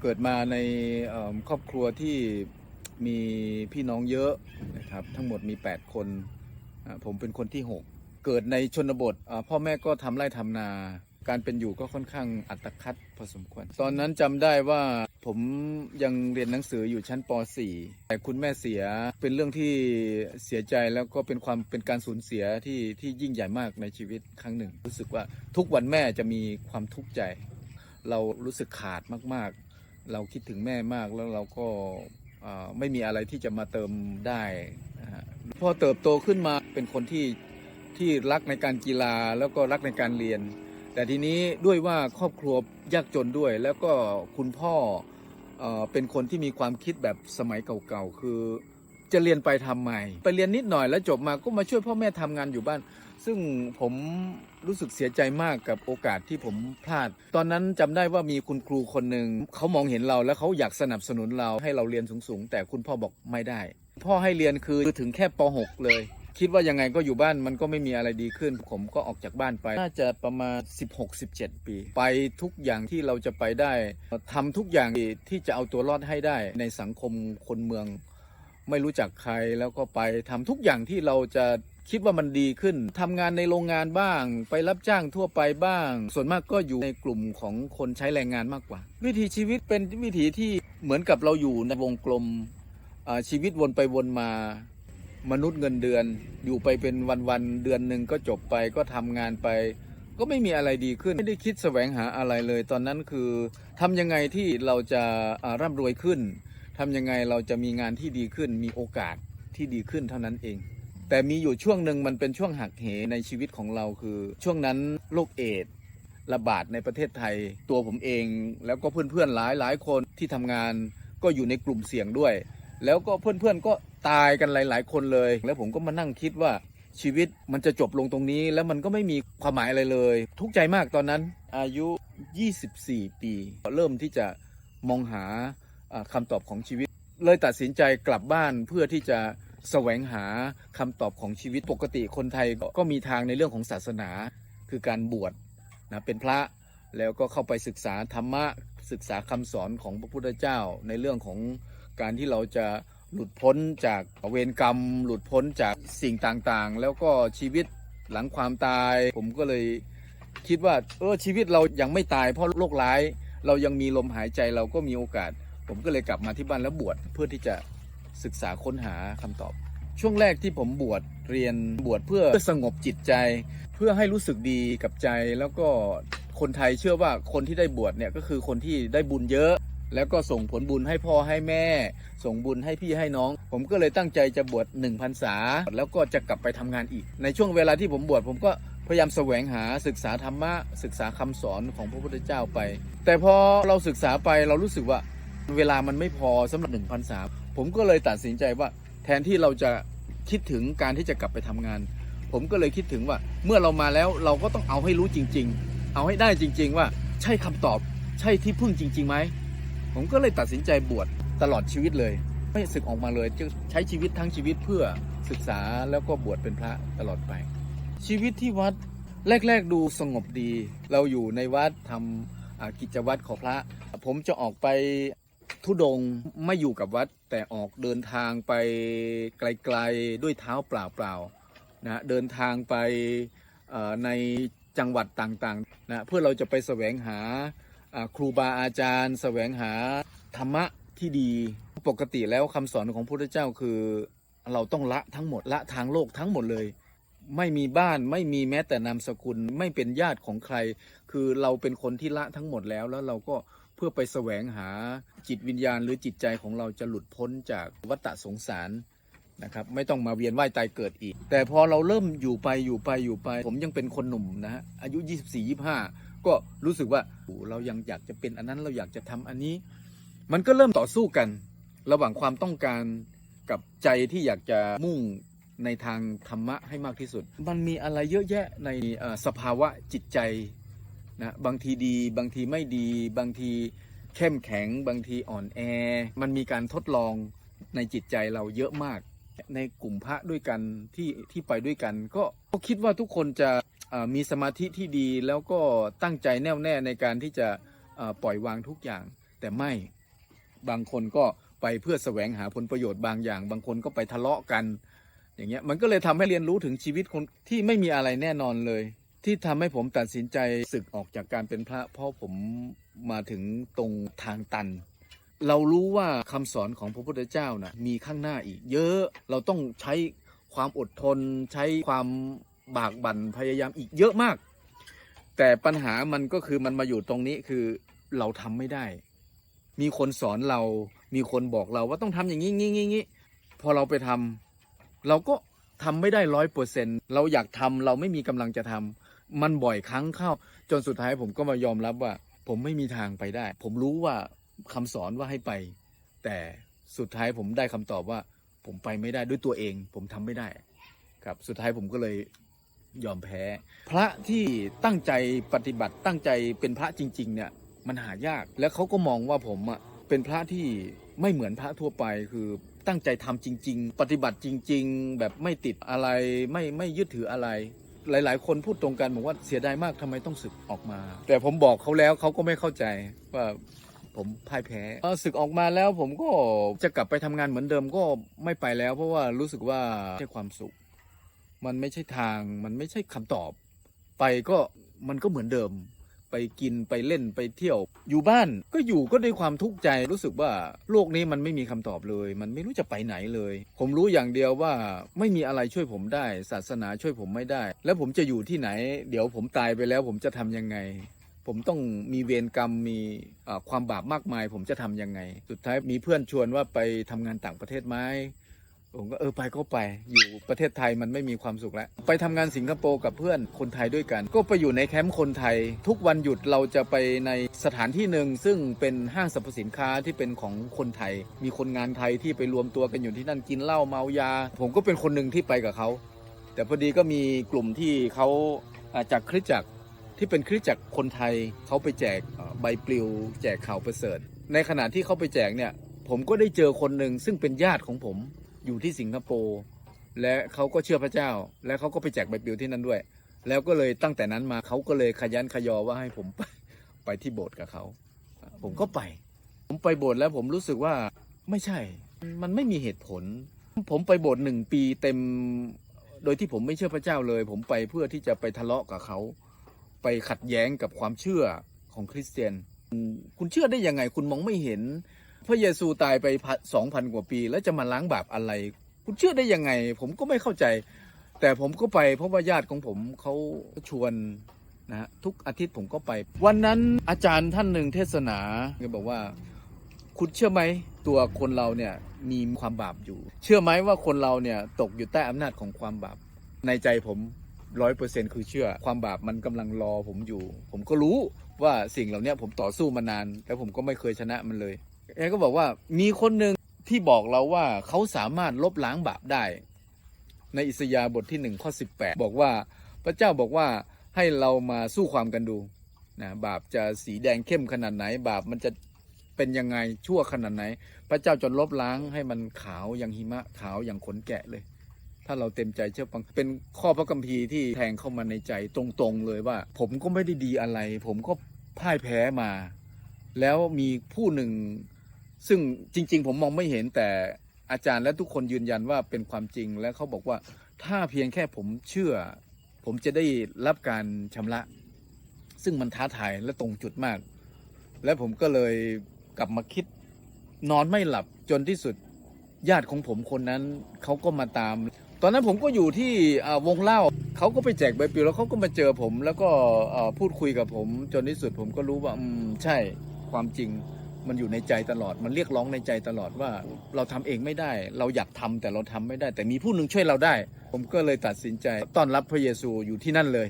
เกิดมาในครอบครัวที่มีพี่น้องเยอะนะครับทั้งหมดมี8คนผมเป็นคนที่6เกิดในชนบทพ่อแม่ก็ทำไร่ทำนาการเป็นอยู่ก็ค่อนข้างอัตคัดพอสมควรตอนนั้นจำได้ว่าผมยังเรียนหนังสืออยู่ชั้นป .4 แต่คุณแม่เสียเป็นเรื่องที่เสียใจแล้วก็เป็นการสูญเสียที่ยิ่งใหญ่มากในชีวิตครั้งหนึ่งรู้สึกว่าทุกวันแม่จะมีความทุกข์ใจเรารู้สึกขาดมากๆเราคิดถึงแม่มากแล้วเราก็ไม่มีอะไรที่จะมาเติมได้พอเติบโตขึ้นมาเป็นคนที่รักในการกีฬาแล้วก็รักในการเรียนแต่ทีนี้ด้วยว่าครอบครัวยากจนด้วยแล้วก็คุณพ่อเป็นคนที่มีความคิดแบบสมัยเก่าๆคือจะเรียนไปทำไมไปเรียนนิดหน่อยแล้วจบมาก็มาช่วยพ่อแม่ทำงานอยู่บ้านซึ่งผมรู้สึกเสียใจมากกับโอกาสที่ผมพลาดตอนนั้นจำได้ว่ามีคุณครูคนหนึ่งเขามองเห็นเราแล้วเขาอยากสนับสนุนเราให้เราเรียนสูงๆแต่คุณพ่อบอกไม่ได้พ่อให้เรียนคือถึงแค่ป .6 เลยคิดว่ายังไงก็อยู่บ้านมันก็ไม่มีอะไรดีขึ้นผมก็ออกจากบ้านไปน่าจะประมาณ16-17 ปีไปทุกอย่างที่เราจะไปได้ทำทุกอย่างที่จะเอาตัวรอดให้ได้ในสังคมคนเมืองไม่รู้จักใครแล้วก็ไปทำทุกอย่างที่เราจะคิดว่ามันดีขึ้นทำงานในโรงงานบ้างไปรับจ้างทั่วไปบ้างส่วนมากก็อยู่ในกลุ่มของคนใช้แรงงานมากกว่าวิถีชีวิตเป็นวิถีที่เหมือนกับเราอยู่ในวงกลมชีวิตวนไปวนมามนุษย์เงินเดือนอยู่ไปเป็นวันๆเดือนหนึ่งก็จบไปก็ทำงานไปก็ไม่มีอะไรดีขึ้นไม่ได้คิดแสวงหาอะไรเลยตอนนั้นคือทำยังไงที่เราจะร่ำรวยขึ้นทำยังไงเราจะมีงานที่ดีขึ้นมีโอกาสที่ดีขึ้นเท่านั้นเองแต่มีอยู่ช่วงหนึ่งมันเป็นช่วงหักเหในชีวิตของเราคือช่วงนั้นโรคเอดส์ระบาดในประเทศไทยตัวผมเองแล้วก็เพื่อนๆหลายคนที่ทำงานก็อยู่ในกลุ่มเสี่ยงด้วยแล้วก็เพื่อนๆก็ตายกันหลายๆคนเลยแล้วผมก็มานั่งคิดว่าชีวิตมันจะจบลงตรงนี้แล้วมันก็ไม่มีความหมายอะไรเลยทุกข์ใจมากตอนนั้นอายุ24 ปีเริ่มที่จะมองหาคำตอบของชีวิตเลยตัดสินใจกลับบ้านเพื่อที่จะแสวงหาคำตอบของชีวิตปกติคนไทยก็มีทางในเรื่องของศาสนาคือการบวชนะเป็นพระแล้วก็เข้าไปศึกษาธรรมะศึกษาคำสอนของพระพุทธเจ้าในเรื่องของการที่เราจะหลุดพ้นจากเวรกรรมหลุดพ้นจากสิ่งต่างๆแล้วก็ชีวิตหลังความตายผมก็เลยคิดว่าชีวิตเรายังไม่ตายเพราะโรคร้ายเรายังมีลมหายใจเราก็มีโอกาสผมก็เลยกลับมาที่บ้านแล้วบวชเพื่อที่จะศึกษาค้นหาคำตอบช่วงแรกที่ผมบวชเรียนบวชเพื่อสงบจิตใจเพื่อให้รู้สึกดีกับใจแล้วก็คนไทยเชื่อว่าคนที่ได้บวชเนี่ยก็คือคนที่ได้บุญเยอะแล้วก็ส่งผลบุญให้พ่อให้แม่ส่งบุญให้พี่ให้น้องผมก็เลยตั้งใจจะบวช1 พรรษาแล้วก็จะกลับไปทำงานอีกในช่วงเวลาที่ผมบวชผมก็พยายามแสวงหาศึกษาธรรมะศึกษาคำสอนของพระพุทธเจ้าไปแต่พอเราศึกษาไปเรารู้สึกว่าเวลามันไม่พอสำหรับ1 พรรษาผมก็เลยตัดสินใจว่าแทนที่เราจะคิดถึงการที่จะกลับไปทำงานผมก็เลยคิดถึงว่าเมื่อเรามาแล้วเราก็ต้องเอาให้รู้จริงๆเอาให้ได้จริงๆว่าใช่คำตอบใช่ที่พึ่งจริงๆไหมผมก็เลยตัดสินใจบวชตลอดชีวิตเลยไม่สึกออกมาเลยจะใช้ชีวิตทั้งชีวิตเพื่อศึกษาแล้วก็บวชเป็นพระตลอดไปชีวิตที่วัดแรกๆดูสงบดีเราอยู่ในวัดทำกิจวัตรของพระผมจะออกไปธุดงค์ไม่อยู่กับวัดแต่ออกเดินทางไปไกลๆด้วยเท้าเปล่าๆนะเดินทางไปในจังหวัดต่างๆนะเพื่อเราจะไปแสวงหาครูบาอาจารย์แสวงหาธรรมะที่ดีปกติแล้วคำสอนของพระพุทธเจ้าคือเราต้องละทั้งหมดละทางโลกทั้งหมดเลยไม่มีบ้านไม่มีแม้แต่นามสกุลไม่เป็นญาติของใครคือเราเป็นคนที่ละทั้งหมดแล้วเราก็เพื่อไปแสวงหาจิตวิญญาณหรือจิตใจของเราจะหลุดพ้นจากวัฏสงสารนะครับไม่ต้องมาเวียนว่ายตายเกิดอีกแต่พอเราเริ่มอยู่ไปผมยังเป็นคนหนุ่มนะฮะอายุ 24-25ก็รู้สึกว่าเรายังอยากจะเป็นอันนั้นเราอยากจะทำอันนี้มันก็เริ่มต่อสู้กันระหว่างความต้องการกับใจที่อยากจะมุ่งในทางธรรมะให้มากที่สุดมันมีอะไรเยอะแยะในสภาวะจิตใจนะบางทีดีบางทีไม่ดีบางทีเข้มแข็งบางทีอ่อนแอมันมีการทดลองในจิตใจเราเยอะมากในกลุ่มพระด้วยกันที่ไปด้วยกันก็คิดว่าทุกคนจะมีสมาธิที่ดีแล้วก็ตั้งใจแน่วแน่ในการที่จะปล่อยวางทุกอย่าง แต่ไม่บางคนก็ไปเพื่อแสวงหาผลประโยชน์บางอย่าง บางคนก็ไปทะเลาะกันอย่างเงี้ยมันก็เลยทำให้เรียนรู้ถึงชีวิตคนที่ไม่มีอะไรแน่นอนเลย ที่ทำให้ผมตัดสินใจสึกออกจากการเป็นพระเพราะผมมาถึงตรงทางตัน เรารู้ว่าคำสอนของพระพุทธเจ้านะมีข้างหน้าอีกเยอะเราต้องใช้ความอดทนใช้ความบากบั่นพยายามอีกเยอะมากแต่ปัญหามันก็คือมันมาอยู่ตรงนี้คือเราทำไม่ได้มีคนสอนเรามีคนบอกเราว่าต้องทำอย่างนี้งี้พอเราไปทำเราก็ทำไม่ได้100%เราอยากทำเราไม่มีกำลังจะทำมันบ่อยครั้งเข้าจนสุดท้ายผมก็มายอมรับว่าผมไม่มีทางไปได้ผมรู้ว่าคำสอนว่าให้ไปแต่สุดท้ายผมได้คำตอบว่าผมไปไม่ได้ด้วยตัวเองผมทำไม่ได้ครับสุดท้ายผมก็เลยยอมแพ้พระที่ตั้งใจปฏิบัติตั้งใจเป็นพระจริงๆเนี่ยมันหายากและเขาก็มองว่าผมเป็นพระที่ไม่เหมือนพระทั่วไปคือตั้งใจทำจริงๆปฏิบัติจริงๆแบบไม่ติดอะไรไม่ยึดถืออะไรหลายๆคนพูดตรงกันบอกว่าเสียดายมากทำไมต้องสึกออกมาแต่ผมบอกเขาแล้วเขาก็ไม่เข้าใจว่าผมพ่ายแพ้สึกออกมาแล้วผมก็จะกลับไปทำงานเหมือนเดิมก็ไม่ไปแล้วเพราะว่ารู้สึกว่าไม่ใช่ความสุขมันไม่ใช่ทางมันไม่ใช่คำตอบไปก็มันก็เหมือนเดิมไปกินไปเล่นไปเที่ยวอยู่บ้านก็อยู่ก็ด้วยความทุกข์ใจรู้สึกว่าโลกนี้มันไม่มีคำตอบเลยมันไม่รู้จะไปไหนเลยผมรู้อย่างเดียวว่าไม่มีอะไรช่วยผมได้ศาสนาช่วยผมไม่ได้แล้วผมจะอยู่ที่ไหนเดี๋ยวผมตายไปแล้วผมจะทำยังไงผมต้องมีเวรกรรมมีความบาปมากมายผมจะทำยังไงสุดท้ายมีเพื่อนชวนว่าไปทำงานต่างประเทศไหมผมก็ไปก็ไปอยู่ประเทศไทยมันไม่มีความสุขแล้วไปทำงานสิงคโปร์กับเพื่อนคนไทยด้วยกันก็ไปอยู่ในแคมป์คนไทยทุกวันหยุดเราจะไปในสถานที่หนึ่งซึ่งเป็นห้างสรรพสินค้าที่เป็นของคนไทยมีคนงานไทยที่ไปรวมตัวกันอยู่ที่นั่นกินเหล้าเมายาผมก็เป็นคนหนึ่งที่ไปกับเขาแต่พอดีก็มีกลุ่มที่เขาจากคริสตจักรที่เป็นคริสตจักรคนไทยเขาไปแจกใบปลิวแจกข่าวประเสริฐในขณะที่เขาไปแจกเนี่ยผมก็ได้เจอคนหนึ่งซึ่งเป็นญาติของผมอยู่ที่สิงคโปร์และเขาก็เชื่อพระเจ้าและเขาก็ไปแจกใบปลิวที่นั่นด้วยแล้วก็เลยตั้งแต่นั้นมาเขาก็เลยขยันขยอว่าให้ผมไปที่โบสถ์กับเขาผมก็ไปผมไปโบสถ์แล้วผมรู้สึกว่าไม่ใช่มันไม่มีเหตุผลผมไปโบสถ์1 ปีเต็มโดยที่ผมไม่เชื่อพระเจ้าเลยผมไปเพื่อที่จะไปทะเลาะกับเขาไปขัดแย้งกับความเชื่อของคริสเตียนคุณเชื่อได้ยังไงคุณมองไม่เห็นพระเยซูตายไป 2,000 กว่าปีแล้วจะมาล้างบาปอะไรคุณเชื่อได้ยังไงผมก็ไม่เข้าใจแต่ผมก็ไปเพราะว่าญาติของผมเขาชวนนะทุกอาทิตย์ผมก็ไปวันนั้นอาจารย์ท่านหนึ่งเทศนาเขาบอกว่าคุณเชื่อไหมตัวคนเราเนี่ยมีความบาปอยู่เชื่อไหมว่าคนเราเนี่ยตกอยู่ใต้อำนาจของความบาปในใจผม100%คือเชื่อความบาปมันกำลังรอผมอยู่ผมก็รู้ว่าสิ่งเหล่านี้ผมต่อสู้มานานแต่ผมก็ไม่เคยชนะมันเลยแกก็บอกว่ามีคนหนึ่งที่บอกเราว่าเขาสามารถลบล้างบาปได้ในอิสยาห์บทที่1 ข้อ 18บอกว่าพระเจ้าบอกว่าให้เรามาสู้ความกันดูนะบาปจะสีแดงเข้มขนาดไหนบาปมันจะเป็นยังไงชั่วขนาดไหนพระเจ้าจะลบล้างให้มันขาวอย่างหิมะขาวอย่างขนแกะเลยถ้าเราเต็มใจเชื่อฟังเป็นข้อพระคัมภีร์ที่แทงเข้ามาในใจตรงๆเลยว่าผมก็ไม่ได้ดีอะไรผมก็พ่ายแพ้มาแล้วมีผู้หนึ่งซึ่งจริงๆผมมองไม่เห็นแต่อาจารย์และทุกคนยืนยันว่าเป็นความจริงและเขาบอกว่าถ้าเพียงแค่ผมเชื่อผมจะได้รับการชำระซึ่งมันท้าทายและตรงจุดมากและผมก็เลยกลับมาคิดนอนไม่หลับจนที่สุดญาติของผมคนนั้นเขาก็มาตามตอนนั้นผมก็อยู่ที่วงเล่าเขาก็ไปแจกใบปลิวแล้วเขาก็มาเจอผมแล้วก็พูดคุยกับผมจนที่สุดผมก็รู้ว่าใช่ความจริงมันอยู่ในใจตลอดมันเรียกร้องในใจตลอดว่าเราทำเองไม่ได้เราอยากทำแต่เราทำไม่ได้แต่มีผู้หนึ่งช่วยเราได้ผมก็เลยตัดสินใจต้อนรับพระเยซูอยู่ที่นั่นเลย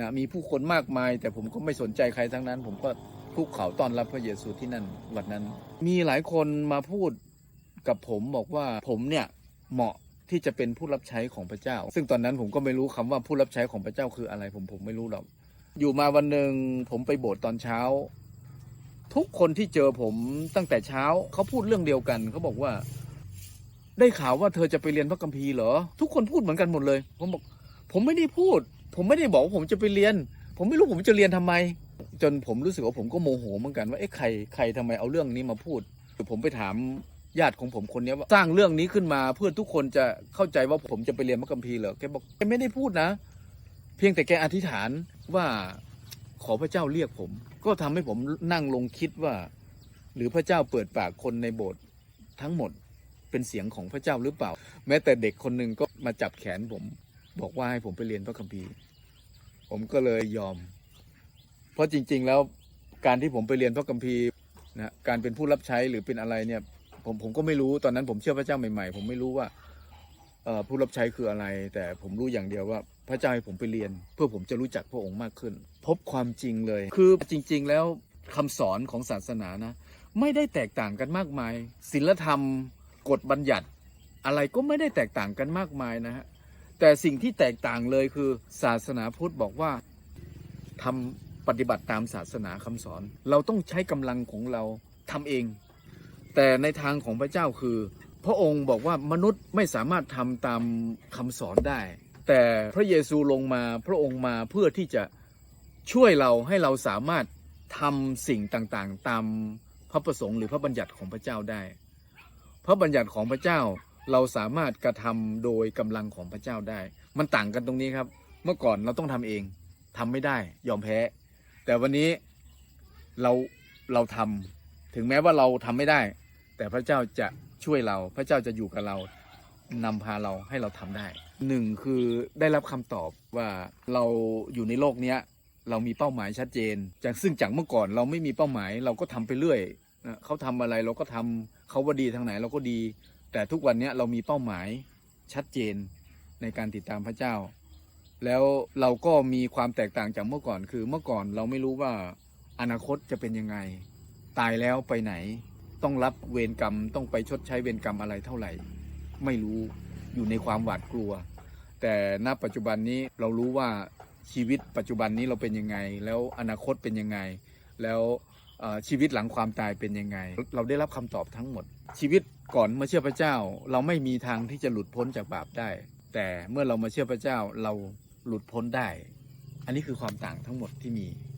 นะมีผู้คนมากมายแต่ผมก็ไม่สนใจใครทั้งนั้นผมก็คุกเข่าต้อนรับพระเยซูที่นั่นวันนั้นมีหลายคนมาพูดกับผมบอกว่าผมเนี่ยเหมาะที่จะเป็นผู้รับใช้ของพระเจ้าซึ่งตอนนั้นผมก็ไม่รู้คำว่าผู้รับใช้ของพระเจ้าคืออะไรผมไม่รู้หรอกอยู่มาวันหนึ่งผมไปโบสถ์ตอนเช้าทุกคนที่เจอผมตั้งแต่เช้าเขาพูดเรื่องเดียวกันเขาบอกว่าได้ข่าวว่าเธอจะไปเรียนพระคัมภีร์เหรอทุกคนพูดเหมือนกันหมดเลยผมบอกผมไม่ได้พูดผมไม่ได้บอกว่าผมจะไปเรียนผมไม่รู้ผมจะเรียนทำไม จนผมรู้สึกว่าผมก็โมโหเหมือนกันว่าใครทำไมเอาเรื่องนี้มาพูดผมไปถามญาติของผมคนนี้ว่าสร้างเรื่องนี้ขึ้นมาเพื่อทุกคนจะเข้าใจว่าผมจะไปเรียนพระคัมภีร์เหรอแกบอกแกไม่ได้พูดนะเพียงแต่แกอธิษฐานว่าขอพระเจ้าเรียกผมก็ทำให้ผมนั่งลงคิดว่าหรือพระเจ้าเปิดปากคนในโบสถ์ทั้งหมดเป็นเสียงของพระเจ้าหรือเปล่าแม้แต่เด็กคนหนึ่งก็มาจับแขนผมบอกว่าให้ผมไปเรียนพระคัมภีร์ผมก็เลยยอมเพราะจริงๆแล้วการที่ผมไปเรียนพระคัมภีร์นะการเป็นผู้รับใช้หรือเป็นอะไรเนี่ยผมก็ไม่รู้ตอนนั้นผมเชื่อพระเจ้าใหม่ๆผมไม่รู้ว่าผู้รับใช้คืออะไร แต่ผมรู้อย่างเดียวว่าพระเจ้าให้ผมไปเรียนเพื่อผมจะรู้จักพระองค์มากขึ้นพบความจริงเลยคือจริงๆแล้วคำสอนของศาสนานะไม่ได้แตกต่างกันมากมายศีลธรรมกฎบัญญัติอะไรก็ไม่ได้แตกต่างกันมากมายนะฮะแต่สิ่งที่แตกต่างเลยคือศาสนาพุทธบอกว่าทำปฏิบัติตามศาสนาคำสอนเราต้องใช้กำลังของเราทำเองแต่ในทางของพระเจ้าคือพระองค์บอกว่ามนุษย์ไม่สามารถทำตามคำสอนได้แต่พระเยซูลงมาพระองค์มาเพื่อที่จะช่วยเราให้เราสามารถทำสิ่งต่างๆตามพระประสงค์หรือพระบัญญัติของพระเจ้าได้พระบัญญัติของพระเจ้าเราสามารถกระทำโดยกำลังของพระเจ้าได้มันต่างกันตรงนี้ครับเมื่อก่อนเราต้องทำเองทำไม่ได้ยอมแพ้แต่วันนี้เราทำถึงแม้ว่าเราทำไม่ได้แต่พระเจ้าจะช่วยเราพระเจ้าจะอยู่กับเรานำพาเราให้เราทำได้หนึ่งคือได้รับคำตอบว่าเราอยู่ในโลกนี้เรามีเป้าหมายชัดเจนจากเมื่อก่อนเราไม่มีเป้าหมายเราก็ทำไปเรื่อยนะเขาทำอะไรเราก็ทำเขาว่าดีทางไหนเราก็ดีแต่ทุกวันนี้เรามีเป้าหมายชัดเจนในการติดตามพระเจ้าแล้วเราก็มีความแตกต่างจากเมื่อก่อนคือเมื่อก่อนเราไม่รู้ว่าอนาคตจะเป็นยังไงตายแล้วไปไหนต้องรับเวรกรรมต้องไปชดใช้เวรกรรมอะไรเท่าไหร่ไม่รู้อยู่ในความหวาดกลัวแต่ณปัจจุบันนี้เรารู้ว่าชีวิตปัจจุบันนี้เราเป็นยังไงแล้วอนาคตเป็นยังไงแล้วชีวิตหลังความตายเป็นยังไงเราได้รับคำตอบทั้งหมดชีวิตก่อนมาเชื่อพระเจ้าเราไม่มีทางที่จะหลุดพ้นจากบาปได้แต่เมื่อเรามาเชื่อพระเจ้าเราหลุดพ้นได้อันนี้คือความต่างทั้งหมดที่มี